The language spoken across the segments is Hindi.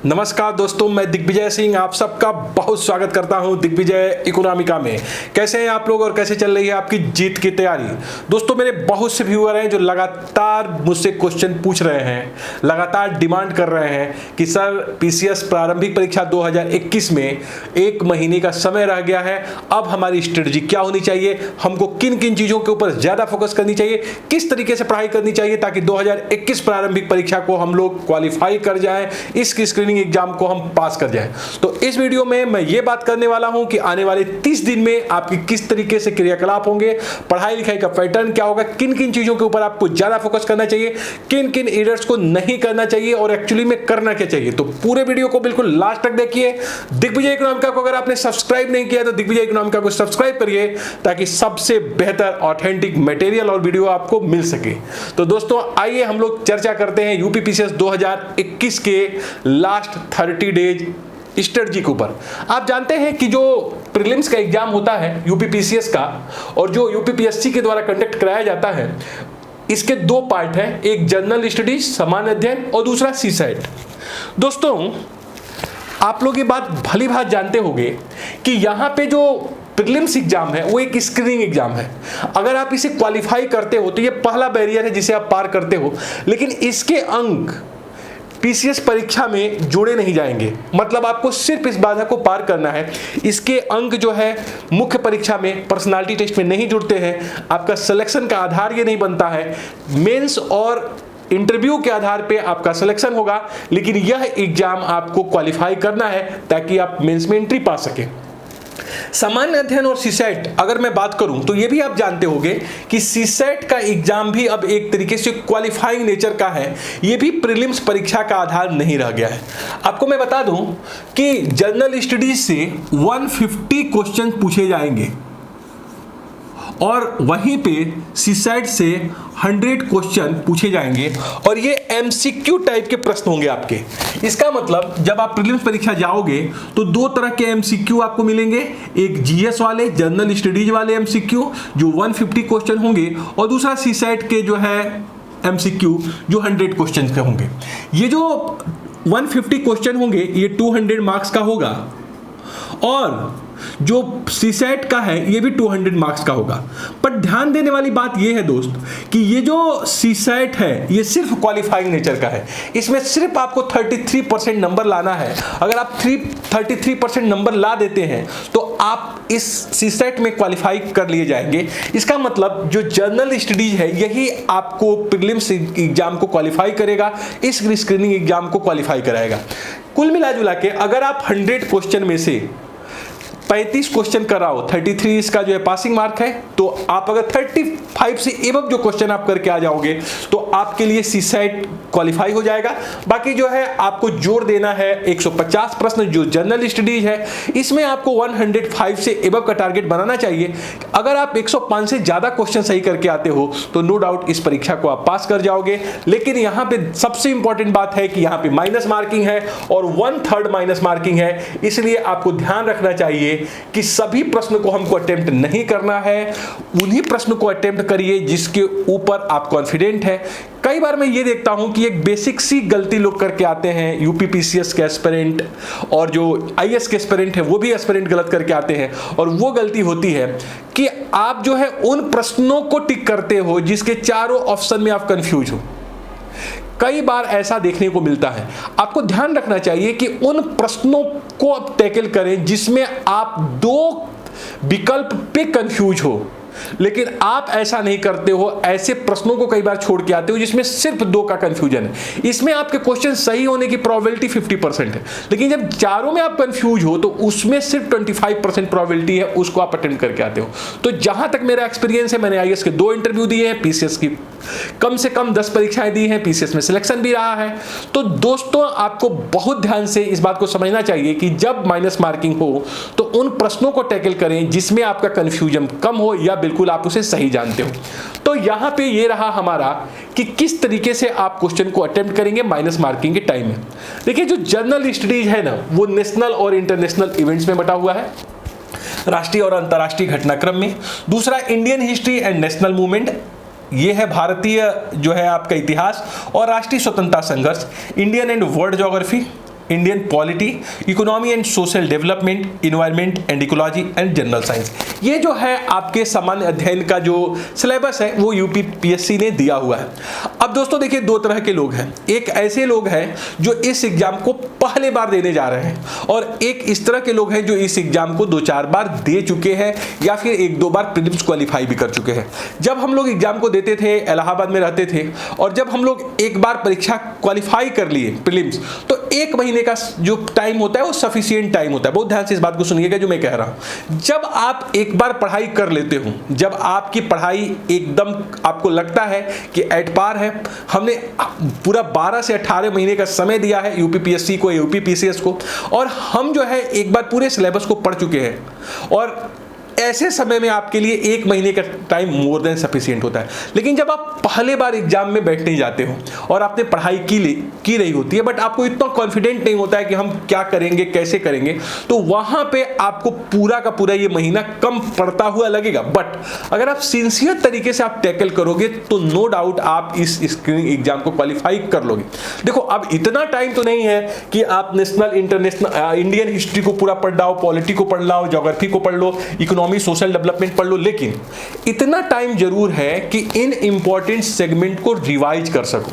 नमस्कार दोस्तों, मैं दिग्विजय सिंह आप सबका बहुत स्वागत करता हूं दिग्विजय इकोनॉमिका में। कैसे हैं आप लोग और कैसे चल रही है आपकी जीत की तैयारी। दोस्तों, मेरे बहुत से व्यूअर हैं जो लगातार मुझसे क्वेश्चन पूछ रहे हैं, लगातार डिमांड कर रहे हैं कि सर पीसीएस प्रारंभिक परीक्षा 2021 में 1 महीने का समय रह गया है, अब हमारी स्ट्रेटजी क्या होनी चाहिए, हमको किन किन चीज़ों के ऊपर ज़्यादा फोकस करनी चाहिए, किस तरीके से पढ़ाई करनी चाहिए ताकि 2021 प्रारंभिक परीक्षा को हम लोग क्वालिफाई कर जाएं, इसकी स्क्रीनिंग एग्जाम को हम पास कर जाएं। तो इस वीडियो में मैं ये बात करने वाला हूं कि आने वाले 30 दिन में आपकी किस तरीके से क्रियाकलाप होंगे, पढ़ाई लिखाई का पैटर्न क्या होगा, किन किन चीजों के ऊपर आपको ज्यादा फोकस करना चाहिए, किन किन एरर्स को नहीं करना चाहिए और एक्चुअली में करना क्या चाहिए। तो पूरे वीडियो को बिल्कुल लास्ट तक देखिए। दिग्विजय इकोनॉमिका को अगर आपने सब्सक्राइब नहीं किया तो दिग्विजय इकोनॉमिका को सब्सक्राइब करिए ताकि सबसे बेहतर ऑथेंटिक मटेरियल और वीडियो आपको मिल सके। तो दोस्तों, आइए हम लोग चर्चा करते हैं यूपी पीसीएस 2021 के लास्ट 30 डेज स्ट्रेटजी के ऊपर। आप जानते हैं कि जो प्रीलिम्स का एग्जाम होता है यूपी पीसीएस का और जो यूपी पीएससी के द्वारा कंडक्ट कराया जाता है, इसके 2 पार्ट हैं, एक जनरल स्टडीज सामान्य अध्ययन और दूसरा सीसेट। दोस्तों, आप लोग ये बात भली भांति जानते होंगे कि यहाँ पे जो प्रीलिम्स एग्जाम है वो एक स्क्रीनिंग एग्जाम है। अगर आप इसे क्वालिफाई करते हो तो ये पहला बैरियर है जिसे आप पार करते हो, लेकिन इसके अंक पीसीएस परीक्षा में जोड़े नहीं जाएंगे। मतलब आपको सिर्फ इस बाधा को पार करना है। इसके अंक जो है मुख्य परीक्षा में पर्सनालिटी टेस्ट में नहीं जुड़ते हैं, आपका सिलेक्शन का आधार ये नहीं बनता है। मेंस और इंटरव्यू के आधार पे आपका सिलेक्शन होगा, लेकिन यह एग्जाम आपको क्वालिफाई करना है ताकि आप मेंस में एंट्री पा सकें। सामान्य अध्ययन और सीसेट अगर मैं बात करूं तो ये भी आप जानते होंगे कि सीसेट का एग्जाम भी अब एक तरीके से क्वालिफाइंग नेचर का है, ये भी प्रीलिम्स परीक्षा का आधार नहीं रह गया है। आपको मैं बता दूं कि जनरल स्टडीज से 150 क्वेश्चन पूछे जाएंगे और वहीं पे सीसेट से 100 क्वेश्चन पूछे जाएंगे और ये एमसीक्यू टाइप के प्रश्न होंगे आपके। इसका मतलब जब आप प्रीलिम्स परीक्षा जाओगे तो 2 तरह के एमसीक्यू आपको मिलेंगे, एक जीएस वाले जनरल स्टडीज वाले एमसीक्यू जो 150 क्वेश्चन होंगे और दूसरा सीसेट के जो है एमसीक्यू जो 100 क्वेश्चन के होंगे। ये जो 150 क्वेश्चन होंगे ये 200 मार्क्स का होगा और जो सीसेट का है ये भी 200 मार्क्स का होगा। पर ध्यान देने वाली बात ये है दोस्त कि ये जो सीसेट है ये सिर्फ क्वालिफाइंग नेचर का है। इसमें सिर्फ आपको 33% नंबर लाना है। अगर आप 33% नंबर ला देते हैं तो आप इस सीसेट में क्वालिफाई कर लिए जाएंगे। इसका मतलब जो जनरल स्टडीज है यही आपको प्रीलिम्स एग्जाम को क्वालिफाई करेगा, इस स्क्रीनिंग एग्जाम को क्वालिफाई कराएगा। कुल मिला जुला के अगर आप 100 क्वेश्चन में से 35 क्वेश्चन कराओ, 33 इसका जो है पासिंग मार्क है, तो आप अगर 35 से एबव जो क्वेश्चन आप करके आ जाओगे तो आपके लिए सीसेट क्वालिफाई हो जाएगा। बाकी जो है आपको जोड़ देना है 150 प्रश्न जो जनरल स्टडीज है, इसमें आपको 105 से एबव का टारगेट बनाना चाहिए। अगर आप 105 से ज्यादा क्वेश्चन सही करके आते हो तो नो डाउट इस परीक्षा को आप पास कर जाओगे। लेकिन यहाँ पे सबसे इंपॉर्टेंट बात है कि यहाँ पे माइनस मार्किंग है और 1/3 माइनस मार्किंग है, इसलिए आपको ध्यान रखना चाहिए कि सभी प्रश्न को हमको अटेम्प्ट नहीं करना है, उन्हीं प्रश्न को अटेम्प्ट करिए जिसके ऊपर आप कॉन्फिडेंट है। कई बार मैं ये देखता हूं कि एक बेसिक सी गलती लोग करके आते हैं, यूपी पीसीएस के एस्पिरेंट और जो आईएएस के एस्पिरेंट है वो भी एस्पिरेंट गलत करके आते हैं। और वो गलती होती है कि आप जो है उन प्रश्नों को टिक करते हो जिसके चारों ऑप्शन में आप कंफ्यूज हो। कई बार ऐसा देखने को मिलता है। आपको ध्यान रखना चाहिए कि उन प्रश्नों को आप टैकल करें जिसमें आप 2 विकल्प पे कंफ्यूज हो, लेकिन आप ऐसा नहीं करते हो। ऐसे प्रश्नों को कई बार छोड़ के आते हो जिसमें सिर्फ 2 का कंफ्यूजन है। इसमें आपके क्वेश्चन सही होने की प्रोबेबिलिटी 50% है, लेकिन जब चारों में आप कंफ्यूज हो तो उसमें सिर्फ 25% प्रोबेबिलिटी है, उसको आप अटेम्प्ट करके आते हो। तो जहां तक मेरा एक्सपीरियंस है, मैंने आईएएस के 2 इंटरव्यू दिए हैं, पीसीएस की कम से कम 10 परीक्षाएं दी हैं, पीसीएस में सिलेक्शन भी रहा है। तो दोस्तों, आपको बहुत ध्यान से इस बात को समझना चाहिए कि जब माइनस मार्किंग हो तो उन प्रश्नों को टैकल करें जिसमें आपका कंफ्यूजन कम हो या बिल्कुल आप उसे सही जानते हो। तो यहां पे ये रहा हमारा कि किस तरीके से आप क्वेश्चन को अटेम्प्ट करेंगे माइनस मार्किंग के टाइम में। देखिए, जो जनरल स्टडीज है ना वो नेशनल और इंटरनेशनल इवेंट्स में बटा हुआ है, राष्ट्रीय और अंतर्राष्ट्रीय घटनाक्रम में। दूसरा Indian history and national movement, ये है भारतीय जो है आपका इतिहास और राष्ट्रीय स्वतंत्रता संघर्ष, Indian and world geography, Indian polity, economy and social development, environment and ecology and general science. ये जो है आपके सामान्य अध्ययन का जो सिलेबस है वो यूपीपीएससी ने दिया हुआ है। अब दोस्तों देखिए, दो तरह के लोग हैं। एक ऐसे लोग हैं जो इस एग्जाम को पहले बार देने जा रहे हैं, और एक इस तरह के लोग हैं जो इस एग्जाम को 2-4 बार दे चुके हैं या फिर 1-2 बार प्रीलिम्स क्वालिफाई भी कर चुके हैं। जब हम लोग एग्जाम को देते थे, इलाहाबाद में रहते थे, और जब हम लोग एक बार परीक्षा क्वालिफाई कर लिए प्रीलिम्स, तो 1 महीने का जो टाइम होता है वो सफिशिएंट टाइम होता है। बहुत ध्यान से इस बात को सुनिएगा जो मैं कह रहा हूं। जब आप एक बार पढ़ाई कर लेते हो, जब आपकी पढ़ाई एकदम आपको लगता है कि एट पार है, हमने पूरा 12 से 18 महीने का समय दिया है यूपीपीएससी को, यूपीपीसीएस को, और हम जो है एक बार पूरे सिलेबस को पढ़ चुके हैं, और ऐसे समय में आपके लिए 1 महीने का टाइम मोर देन सफिशिएंट होता है। लेकिन जब आप पहले बार एग्जाम में बैठने जाते हो और आपने पढ़ाई की रही होती है, बट आपको इतना कॉन्फिडेंट नहीं होता है कि हम क्या करेंगे, कैसे करेंगे, तो वहां पे आपको पूरा का पूरा ये महीना कम पड़ता हुआ लगेगा। बट अगर आप सिंसियर तरीके से आप टैकल करोगे तो नो डाउट आप इस स्क्रीनिंग एग्जाम को क्वालिफाई कर लोगे। देखो, अब इतना टाइम तो नहीं है कि आप नेशनल, इंटरनेशनल, इंडियन हिस्ट्री को पूरा पढ़ लाओ, पॉलिटी को पढ़ लाओ, ज्योग्राफी को पढ़ लो, इकोनॉमी, सोशल डेवलपमेंट पढ़ लो, लेकिन इतना टाइम जरूर है कि इन इंपॉर्टेंट सेगमेंट को रिवाइज कर सको।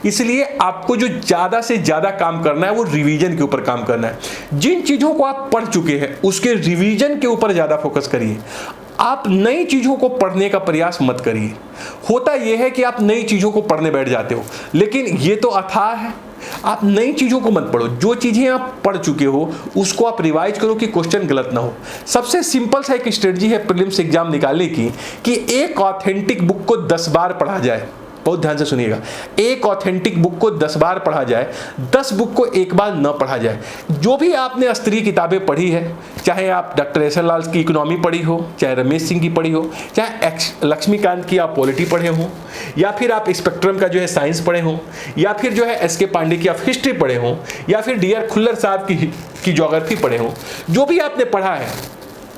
इसलिए आपको जो ज्यादा से ज्यादा काम करना है वो रिवीजन के ऊपर काम करना है। जिन चीजों को आप पढ़ चुके हैं उसके रिवीजन के ऊपर ज्यादा फोकस करिए। आप नई चीजों को पढ़ने का प्रयास मत करिए। होता यह है कि आप नई चीजों को पढ़ने बैठ जाते हो, लेकिन ये तो अथाह है। आप नई चीजों को मत पढ़ो, जो चीजें आप पढ़ चुके हो उसको आप रिवाइज करो कि क्वेश्चन गलत ना हो। सबसे सिंपल सा एक स्ट्रेटजी है प्रीलिम्स एग्जाम निकालने की कि एक ऑथेंटिक बुक को 10 बार पढ़ा जाए। बहुत ध्यान से सुनिएगा, एक ऑथेंटिक बुक को 10 बार पढ़ा जाए, 10 बुक को एक बार न पढ़ा जाए। जो भी आपने स्तरीय किताबें पढ़ी है, चाहे आप डॉक्टर एस.एन. लाल की इकोनॉमी पढ़ी हो, चाहे रमेश सिंह की पढ़ी हो, चाहे लक्ष्मीकांत की आप पॉलिटी पढ़े हो, या फिर आप स्पेक्ट्रम का जो है साइंस पढ़े हो, या फिर जो है एस.के. पांडे की आप हिस्ट्री पढ़े हो, या फिर डी.आर. खुल्लर साहब की ज्योग्राफी पढ़े हो, जो भी आपने पढ़ा है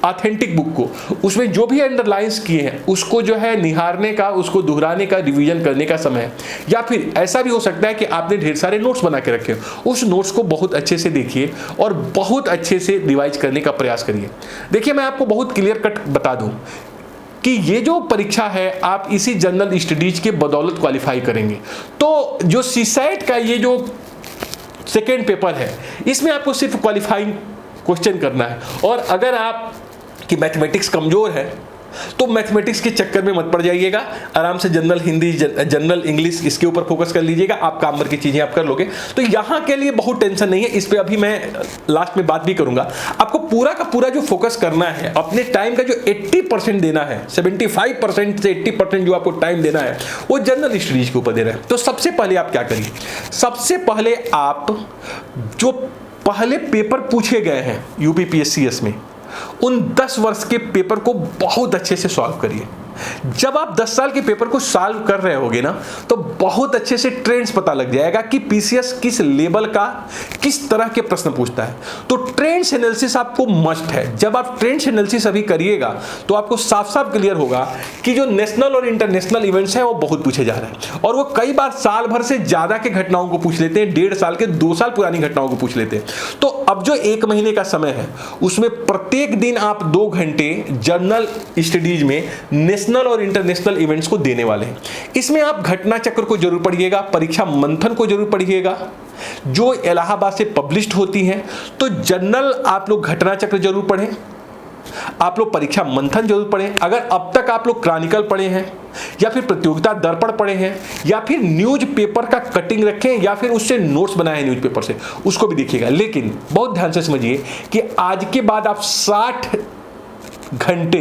ऑथेंटिक बुक को, उसमें जो भी अंडरलाइंस किए हैं उसको जो है निहारने का, उसको दोहराने का, रिवीजन करने का समय है। या फिर ऐसा भी हो सकता है कि आपने ढेर सारे नोट्स बना के रखे हो, उस नोट्स को बहुत अच्छे से देखिए और बहुत अच्छे से रिवाइज करने का प्रयास करिए। देखिए, मैं आपको बहुत क्लियर कट बता दूं कि ये जो परीक्षा है आप इसी जनरल स्टडीज के बदौलत क्वालिफाई करेंगे। तो जो सीसैट का ये जो सेकेंड पेपर है, इसमें आपको सिर्फ क्वालिफाइंग क्वेश्चन करना है। और अगर आप कि मैथमेटिक्स कमजोर है तो मैथमेटिक्स के चक्कर में मत पड़ जाइएगा। आराम से जनरल हिंदी, जनरल इंग्लिश, इसके ऊपर फोकस कर लीजिएगा। आप काम भर की चीजें आप कर लोगे, तो यहाँ के लिए बहुत टेंशन नहीं है। इस पे अभी मैं लास्ट में बात भी करूंगा। आपको पूरा का पूरा जो फोकस करना है, अपने टाइम का जो 80% देना है, 75% से 80% जो आपको टाइम देना है वो जनरल स्टडीज के ऊपर देना है। तो सबसे पहले आप क्या करिए, सबसे पहले आप जो पहले पेपर पूछे गए हैं यूपीपीएससीएस में, उन 10 वर्ष के पेपर को बहुत अच्छे से सॉल्व करिए। जब आप 10 साल के पेपर को सॉल्व कर रहे होगे ना, तो बहुत अच्छे से ट्रेंड्स पता लग जाएगा कि पीसीएस किस लेवल का, किस तरह के प्रश्न पूछता है। तो ट्रेंड्स एनालिसिस आपको मस्ट है। जब आप ट्रेंड्स एनालिसिस अभी करिएगा तो आपको साफ साफ क्लियर होगा कि जो नेशनल और इंटरनेशनल इवेंट्स हैं वो बहुत पूछे जा रहे हैं, और वो कई बार साल भर से ज्यादा के घटनाओं को पूछ लेते हैं, 1.5 साल के, 2 साल पुरानी घटनाओं को पूछ लेते हैं। तो अब जो 1 महीने का समय है उसमें प्रत्येक दिन आप 2 घंटे जनरल स्टडीज में नेशनल और इंटरनेशनल इवेंट्स को देने वाले हैं। इसमें आप घटना चक्र को जरूर पढ़िएगा, परीक्षा मंथन को जरूर पढ़िएगा जो इलाहाबाद से पब्लिश्ड होती हैं। तो जनरल आप लोग घटना चक्र जरूर पढ़ें, आप लोग परीक्षा मंथन जरूर पढ़ें। अगर अब तक आप लोग क्रॉनिकल पढ़े हैं, या फिर प्रतियोगिता दर्पण पढ़े हैं, या फिर न्यूज पेपर का कटिंग रखें, या फिर उससे नोट्स बनाए न्यूज पेपर से, उसको भी देखिएगा। लेकिन बहुत ध्यान से समझिए कि आज के बाद आप 60 घंटे,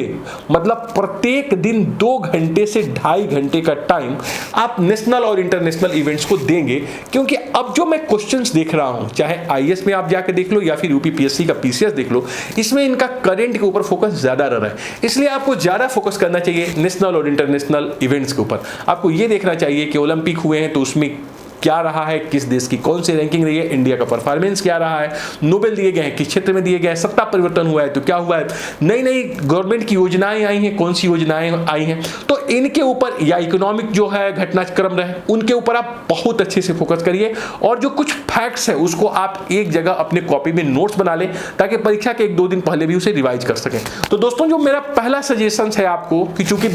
मतलब प्रत्येक दिन 2 घंटे से 2.5 घंटे का टाइम आप नेशनल और इंटरनेशनल इवेंट्स को देंगे। क्योंकि अब जो मैं क्वेश्चंस देख रहा हूं, चाहे आईएएस में आप जाके देख लो या फिर यूपीपीएससी का पीसीएस देख लो, इसमें इनका करंट के ऊपर फोकस ज्यादा रह रहा है। इसलिए आपको ज्यादा फोकस करना चाहिए नेशनल और इंटरनेशनल इवेंट्स के ऊपर। आपको ये देखना चाहिए कि ओलंपिक हुए हैं तो उसमें क्या रहा है, किस देश की कौन सी रैंकिंग रही है, इंडिया का परफॉर्मेंस क्या रहा है, नोबेल दिए गए हैं किस क्षेत्र में दिए गए हैं, सत्ता परिवर्तन हुआ है तो क्या हुआ है, नई नई गवर्नमेंट की योजनाएं आई हैं, कौन सी योजनाएं आई हैं, तो इनके ऊपर या इकोनॉमिक जो है घटनाक्रम रहे उनके ऊपर आप बहुत अच्छे से फोकस करिए। और जो कुछ फैक्ट्स है उसको आप एक जगह अपने कॉपी में नोट्स बना लें ताकि परीक्षा के 1-2 दिन पहले भी उसे रिवाइज कर सकें। तो दोस्तों जो मेरा पहला सजेशन है आपको कि चूंकि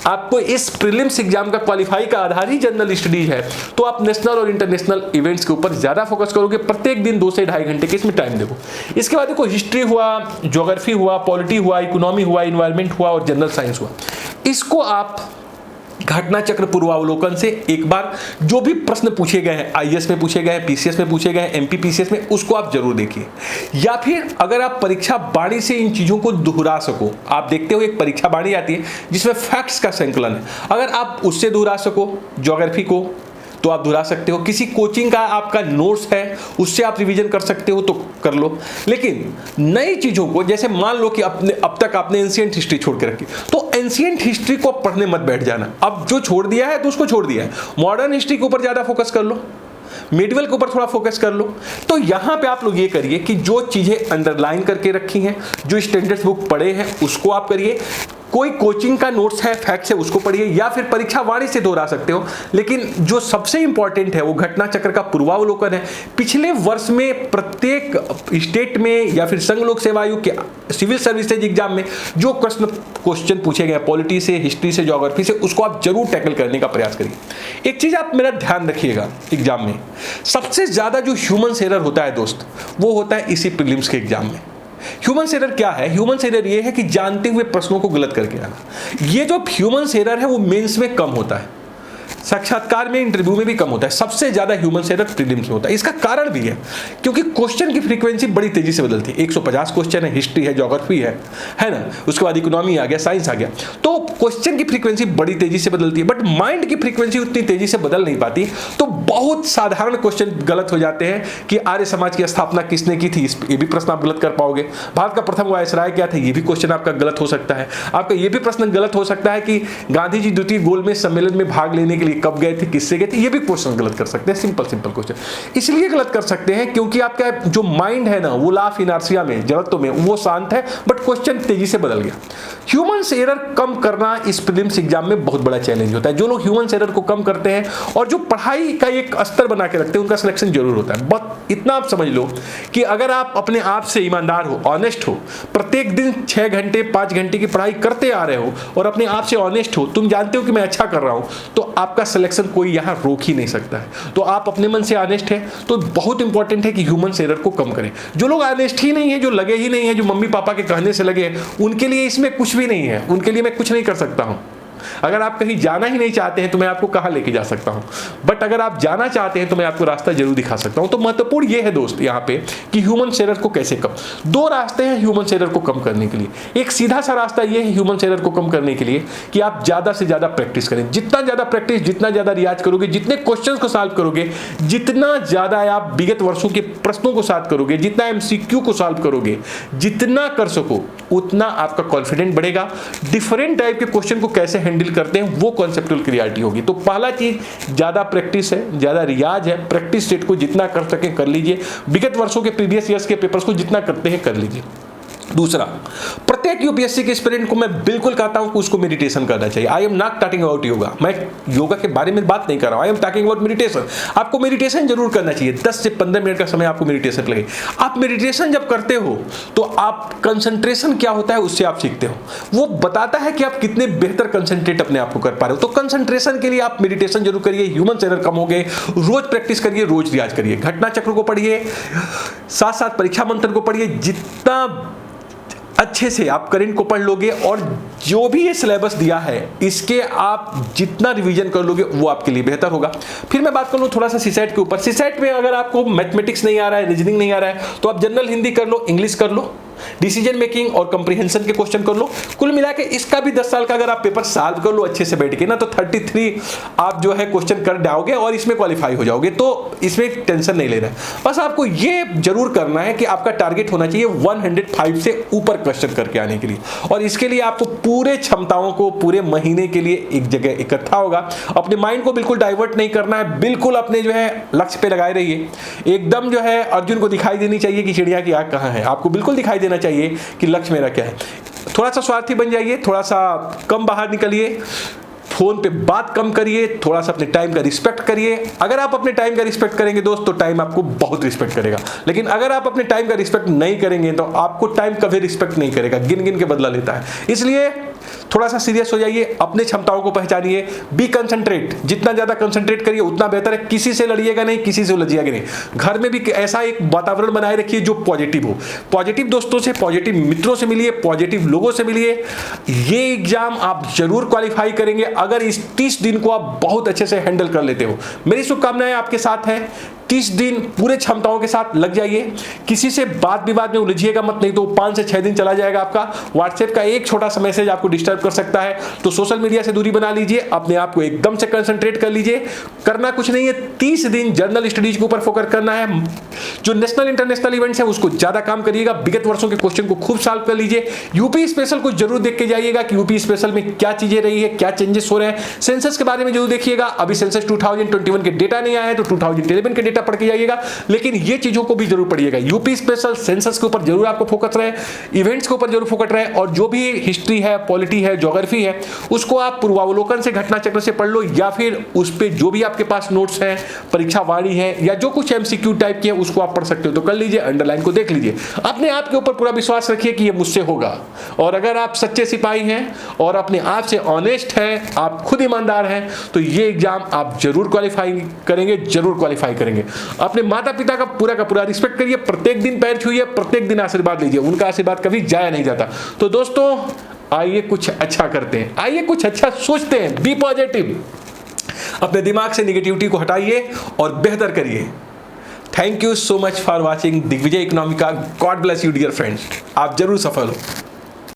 आपको इस प्रीलिम्स एग्जाम का क्वालिफाई का आधार ही जनरल स्टडीज है, तो आप नेशनल और इंटरनेशनल इवेंट्स के ऊपर ज्यादा फोकस करोगे, प्रत्येक दिन 2 से 2.5 घंटे के इसमें टाइम देखो। इसके बाद देखो हिस्ट्री हुआ, ज्योग्राफी हुआ, पॉलिटी हुआ, इकोनॉमी हुआ, इन्वायरमेंट हुआ और जनरल साइंस हुआ। इसको आप घटना चक्र पूर्वावलोकन से एक बार जो भी प्रश्न पूछे गए हैं, आईएएस में पूछे गए हैं, पीसीएस में पूछे गए हैं, एमपी पीसीएस में, उसको आप जरूर देखिए। या फिर अगर आप परीक्षा बाणी से इन चीजों को दोहरा सको, आप देखते हो एक परीक्षा बाणी आती है जिसमें फैक्ट्स का संकलन है, अगर आप उससे दोहरा सको ज्योग्राफी को तो आप दोहरा सकते हो। किसी कोचिंग का आपका नोट्स है उससे आप रिवीजन कर सकते हो तो कर लो। लेकिन नई चीजों को, जैसे मान लो कि अब तक आपने एंशिएंट हिस्ट्री छोड़ के रखी, तो एंशिएंट हिस्ट्री को पढ़ने मत बैठ जाना। अब जो छोड़ दिया है तो उसको छोड़ दिया है, मॉडर्न हिस्ट्री के ऊपर ज्यादा फोकस कर लो, मिडिवल के ऊपर थोड़ा फोकस कर लो। तो यहां पे आप लोग ये करिए कि जो चीजें अंडरलाइन करके रखी हैं, जो स्टैंडर्ड बुक पढ़े हैं उसको आप करिए। कोई कोचिंग का नोट्स है, फैक्ट्स है, उसको पढ़िए, या फिर परीक्षा वाणी से दोहरा सकते हो। लेकिन जो सबसे इंपॉर्टेंट है वो घटना चक्र का पूर्वावलोकन है। पिछले वर्ष में प्रत्येक स्टेट में या फिर संघ लोक सेवा आयोग के सिविल सर्विसेज एग्जाम में जो क्वेश्चन पूछे गए पॉलिटी से, हिस्ट्री से, ज्योग्राफी से, उसको आप जरूर टैकल करने का प्रयास करिए। एक चीज आप मेरा ध्यान रखिएगा, एग्जाम में सबसे ज्यादा जो ह्यूमन एरर होता है दोस्त, वो होता है इसी प्रीलिम्स के एग्जाम में। ह्यूमन एरर क्या है? ह्यूमन एरर ये है कि जानते हुए प्रश्नों को गलत करके आना। ये जो ह्यूमन एरर है वो मेंस में कम होता है, साक्षात्कार में, इंटरव्यू में भी कम होता है। सबसे ज्यादा ह्यूमन एरर प्रीलिम्स में होता है। इसका कारण भी है क्योंकि क्वेश्चन की फ्रीक्वेंसी बड़ी तेजी से बदलती है। 150 क्वेश्चन है, हिस्ट्री है, ज्योग्राफी है ना, उसके बाद इकोनॉमी आ गया, साइंस आ गया, तो क्वेश्चन की फ्रीक्वेंसी बड़ी तेजी से बदलती है, बट माइंड की फ्रीक्वेंसी उतनी तेजी से बदल नहीं पाती। तो बहुत साधारण क्वेश्चन गलत हो जाते हैं कि आर्य समाज की स्थापना किसने की थी, ये भी प्रश्न आप गलत कर पाओगे। भारत का प्रथम वायसराय क्या था, ये भी क्वेश्चन आपका गलत हो सकता है। आपका ये भी प्रश्न गलत हो सकता है कि गांधी जी द्वितीय गोलमेज सम्मेलन में भाग लेने के लिए कब गए थे, किससे गए थे, ये भी क्वेश्चन गलत कर सकते हैं। सिंपल क्वेश्चन इसलिए गलत कर सकते हैं क्योंकि आपका जो माइंड है ना, वो लाफ इनर्शिया में, जड़त्व में, वो शांत है, बट क्वेश्चन तेजी से बदल गया। ह्यूमन एरर कम करना इस प्रीलिम्स एग्जाम में बहुत बड़ा चैलेंज होता है। जो लोग ह्यूमन एरर को कम करते हैं और जो पढ़ाई का एक स्तर बना के रखते हैं, उनका सिलेक्शन जरूर होता है। बस इतना आप समझ लो कि अगर आप अपने आप से ईमानदार हो, ऑनेस्ट हो, प्रत्येक दिन 6 घंटे 5 घंटे की पढ़ाई करते आ रहे हो और अपने आप से ऑनेस्ट हो, तुम जानते हो कि मैं अच्छा कर रहा हूं, तो आपका सिलेक्शन कोई यहां रोक ही नहीं सकता है। तो आप अपने मन से ऑनेस्ट है, तो बहुत इंपॉर्टेंट है कि ह्यूमन एरर को कम करें। जो लोग ऑनेस्ट ही नहीं है, जो लगे ही नहीं है, जो मम्मी पापा के कहने से लगे, उनके लिए इसमें कुछ भी नहीं है, उनके लिए मैं कुछ नहीं कर सकता हूं। अगर आप कहीं जाना ही नहीं चाहते हैं तो मैं आपको कहां लेके जा सकता हूं, बट अगर आप जाना चाहते हैं तो मैं आपको रास्ता जरूर दिखा सकता हूं। तो महत्वपूर्ण यह है दोस्त यहां पे कि ह्यूमन एरर को कैसे कम, 2 रास्ते हैं ह्यूमन एरर को कम करने के लिए। एक सीधा सा रास्ता यह है ह्यूमन एरर को कम करने के लिए कि आप ज्यादा से ज्यादा प्रैक्टिस करें। जितना ज्यादा प्रैक्टिस, जितना ज्यादा रियाज करोगे, जितने क्वेश्चन को सॉल्व करोगे, जितना ज्यादा आप विगत वर्षों के प्रश्नों को सॉल्व करोगे, जितना एमसीक्यू को सॉल्व करोगे, जितना कर सको उतना आपका कॉन्फिडेंस बढ़ेगा। डिफरेंट टाइप के क्वेश्चन को कैसे हैंडल करते हैं वो कॉन्सेप्चुअल क्लियरिटी होगी। तो पहला चीज ज्यादा प्रैक्टिस है, ज्यादा रियाज है, प्रैक्टिस सेट को जितना कर सके कर लीजिए, विगत वर्षों के प्रीवियस ईयर्स के पेपर्स को जितना करते हैं कर लीजिए। दूसरा, प्रत्येक यूपीएससी के एस्पिरेंट को मैं बिल्कुल कहता हूं कि उसको मेडिटेशन करना चाहिए। I am not talking about yoga, मैं योगा के बारे में बात नहीं कर रहा हूं, I am talking about meditation. आपको मेडिटेशन जरूर करना चाहिए, 10 से 15 मिनट का समय आपको मेडिटेशन लगे। आप मेडिटेशन जब करते हो तो आप कंसंट्रेशन क्या होता है उससे आप सीखते हो, वो बताता है कि आप कितने बेहतर कंसंट्रेट अपने आप को कर पा रहे हो। तो कंसंट्रेशन के लिए आप मेडिटेशन जरूर करिए, ह्यूमन एरर कम हो गए, रोज प्रैक्टिस करिए, रोज रियाज करिए, घटना चक्र को पढ़िए, साथ साथ परीक्षा मंत्र को पढ़िए। जितना अच्छे से आप करंट को पढ़ लोगे और जो भी ये सिलेबस दिया है इसके आप जितना रिवीजन कर लोगे वो आपके लिए बेहतर होगा। फिर मैं बात कर लूँ थोड़ा सा सीसेट के ऊपर। सीसेट में अगर आपको मैथमेटिक्स नहीं आ रहा है, रीजनिंग नहीं आ रहा है, तो आप जनरल हिंदी कर लो, इंग्लिश कर लो, डिसीजन मेकिंग और कंप्रीहेंशन के क्वेश्चन कर लो। कुल मिला के इसका भी 10 साल का अगर आप पेपर सॉल्व कर लो अच्छे से बैठ के ना, तो 33 आप जो है क्वेश्चन कर जाओगे और इसमें क्वालिफाई हो जाओगे। तो इसमें टेंशन नहीं लेना है, बस आपको ये जरूर करना है कि आपका टारगेट होना चाहिए 105 से ऊपर क्वेश्चन करके आने के लिए। और इसके लिए आपको पूरे क्षमताओं को पूरे महीने के लिए एक जगह इकट्ठा होगा। अपने माइंड को बिल्कुल डाइवर्ट नहीं करना है, बिल्कुल अपने जो है लक्ष्य पे लगाए रहिए। एकदम जो है अर्जुन को दिखाई देनी चाहिए कि चिड़िया की आंख कहाँ है, आपको बिल्कुल दिखाई देना चाहिए कि लक्ष्य मेरा क्या है। थोड़ा सा स्वार्थी बन जाइए, थोड़ा सा कम बाहर निकलिए, फोन पे बात कम करिए, थोड़ा सा अपने टाइम का रिस्पेक्ट करिए। अगर आप अपने टाइम का रिस्पेक्ट करेंगे दोस्त, तो टाइम आपको बहुत रिस्पेक्ट करेगा। लेकिन अगर आप अपने टाइम का रिस्पेक्ट नहीं करेंगे तो आपको टाइम कभी रिस्पेक्ट नहीं करेगा, गिन गिन के बदला लेता है। इसलिए थोड़ा सा सीरियस हो जाइए, अपने क्षमताओं को पहचानिए, बी कंसंट्रेट। जितना ज्यादा कंसंट्रेट करिए उतना बेहतर है। किसी से लड़िएगा नहीं, किसी से उलझिएगा नहीं। घर में भी ऐसा एक वातावरण बनाए रखिए जो पॉजिटिव हो। पॉजिटिव दोस्तों से, पॉजिटिव मित्रों से मिलिए, पॉजिटिव लोगों से मिलिए। ये एग्जाम आप जरूर क्वालिफाई करेंगे अगर इस 30 दिन को आप बहुत अच्छे से हैंडल कर लेते हो। मेरी शुभकामनाएं आपके साथ है। 30 दिन पूरे क्षमताओं के साथ लग जाइए, किसी से बात विवाद में उलझिएगा मत, नहीं तो 5 से 6 दिन चला जाएगा आपका। व्हाट्सएप का एक छोटा सा मैसेज आपको डिस्टर्ब कर सकता है, तो सोशल मीडिया से दूरी बना लीजिए, अपने आप को एकदम से कंसंट्रेट कर लीजिए। करना कुछ नहीं है, 30 दिन जर्नल स्टडीज के ऊपर फोकस करना है। जो नेशनल इंटरनेशनल इवेंट्स है उसको ज्यादा काम करिएगा, विगत वर्षों के क्वेश्चन को खूब सॉल्व कर लीजिए। यूपी स्पेशल को जरूर देख के जाइएगा कि यूपी स्पेशल में क्या चीजें रही है, क्या चेंजेस हो रहे हैं। सेंसस के बारे में जरूर देखिएगा, अभी सेंसस 2021 के डेटा नहीं आया है तो 2011 के डेटा पढ़ के जाइएगा, लेकिन ये चीजों को भी जरूर पढ़िएगा। यूपी स्पेशल, सेंसस के ऊपर जरूर आपको फोकस रहे, इवेंट्स के ऊपर जरूर फोकस रहे, और जो भी हिस्ट्री है, पॉलिटी है, ज्योग्राफी है, उसको आप पूर्वावलोकन से, घटना चक्र से पढ़ लो, या फिर उस पे जो भी आपके पास नोट्स हैं, परीक्षा वाणी है, या जो कुछ एमसीक्यू टाइप के है उसको आप पढ़ सकते हो तो कर लीजिए, अंडरलाइन को देख लीजिए। अपने आप के ऊपर पूरा विश्वास रखिए कि ये मुझसे होगा। और अगर आप सच्चे सिपाही हैं और अपने आप से ऑनेस्ट हैं, आप खुद ईमानदार हैं, तो ये एग्जाम आप जरूर क्वालिफाई करेंगे, जरूर क्वालिफाई करेंगे। अपने माता पिता का पूरा रिस्पेक्ट करिए, प्रत्येक दिन पैर छूइए, प्रत्येक दिन आशीर्वाद लीजिए, उनका आशीर्वाद कभी जाया नहीं जाता। तो दोस्तों आइए कुछ अच्छा करते हैं, आइए कुछ अच्छा सोचते हैं, बी पॉजिटिव। अपने दिमाग से निगेटिविटी को हटाइए और बेहतर करिए। Thank you so much for watching Digvijay Economica. God bless you dear friends, आप जरूर सफल हो।